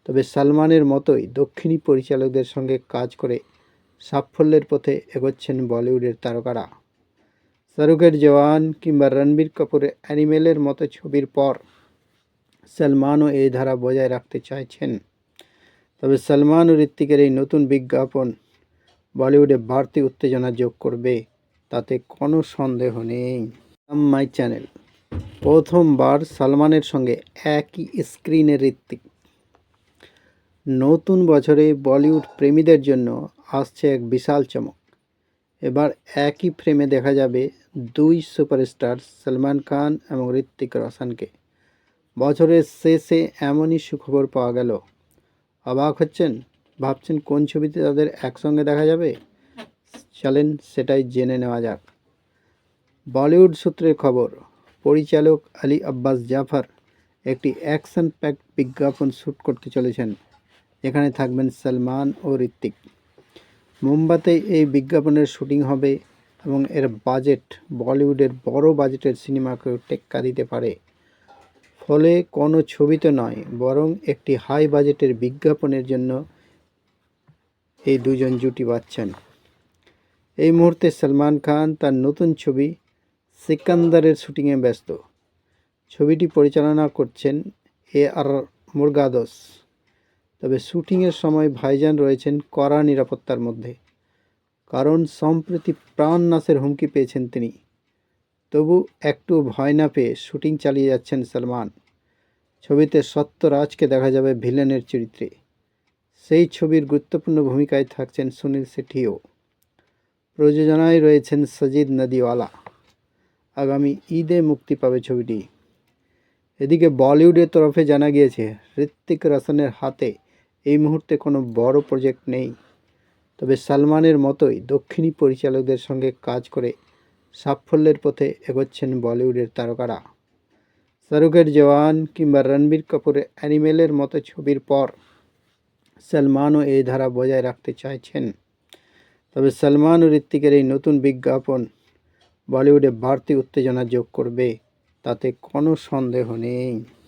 তবে সালমানের মতোই দক্ষিণী পরিচালকদের সঙ্গে কাজ করে সাফল্যের পথে এগোচ্ছেন বলিউডের তারকারা। শাহরুখের জওয়ান কিংবা রণবীর কাপুরের অ্যানিমেলের মতো ছবির পর সলমানও এই ধারা বজায় রাখতে চাইছেন। তবে সলমান ও ঋত্বিকের এই নতুন বিজ্ঞাপন বলিউডে বাড়তি উত্তেজনা যোগ করবে, তাতে কোনো সন্দেহ নেই। My channel. প্রথমবার সলমানের সঙ্গে একই স্ক্রিনে ঋত্বিক। নতুন বছরে বলিউড প্রেমীদের জন্য আসছে এক বিশাল চমক। এবার একই ফ্রেমে দেখা যাবে দুই সুপারস্টার সলমান খান এবং ঋত্বিক রোশনকে। বছরের শেষে এমনই সুখবর পাওয়া গেল। অবাক হচ্ছেন? ভাবছেন কোন ছবিতে তাদের একসঙ্গে দেখা যাবে? চলেন সেটাই জেনে নেওয়া যাক। বলিউড সূত্রের খবর, পরিচালক আলী আব্বাস জাফর একটি অ্যাকশন প্যাকড বিজ্ঞাপন শ্যুট করতে চলেছেন, এখানে থাকবেন সলমান ও ঋত্বিক। মুম্বাইতে এই বিজ্ঞাপনের শুটিং হবে এবং এর বাজেট বলিউডের বড় বাজেটের সিনেমাকেও টেক্কা দিতে পারে। ফলে কোনো ছবিতে নয়, বরং একটি হাই বাজেটের বিজ্ঞাপনের জন্য এই দুজন জুটি বাঁধছেন। এই মুহূর্তে সলমান খান তার নতুন ছবি সিকান্দারের শুটিংয়ে ব্যস্ত। ছবিটি পরিচালনা করছেন AR মুরগাদোস। তবে শুটিংয়ের সময় ভাইজান রয়েছেন কড়া নিরাপত্তার মধ্যে, কারণ সম্প্রতি প্রাণনাশের হুমকি পেয়েছেন তিনি। তবু একটু ভয় না পেয়ে শুটিং চালিয়ে যাচ্ছেন সলমান। ছবিতে সত্যরাজকে দেখা যাবে ভিলেনের চরিত্রে। সেই ছবির গুরুত্বপূর্ণ ভূমিকায় থাকছেন সুনীল শেঠিও। প্রযোজনায় রয়েছেন সজিদ নদিওয়ালা। আগামী ঈদে মুক্তি পাবে ছবিটি। এদিকে বলিউডের তরফে জানা গিয়েছে, ঋত্বিক রোশনের হাতে এই মুহূর্তে কোনো বড় প্রজেক্ট নেই। তবে সলমানের মতোই দক্ষিণী পরিচালকদের সঙ্গে কাজ করে সাফল্যের পথে এগোচ্ছেন বলিউডের তারকারা। শাহরুখের জওয়ান কিংবা রণবীর কাপুরের অ্যানিমেলের মতো ছবির পর সলমানও এই ধারা বজায় রাখতে চাইছেন। তবে সলমান ও ঋত্বিকের এই নতুন বিজ্ঞাপন বলিউডে বাড়তি উত্তেজনা যোগ করবে, তাতে কোনো সন্দেহ নেই।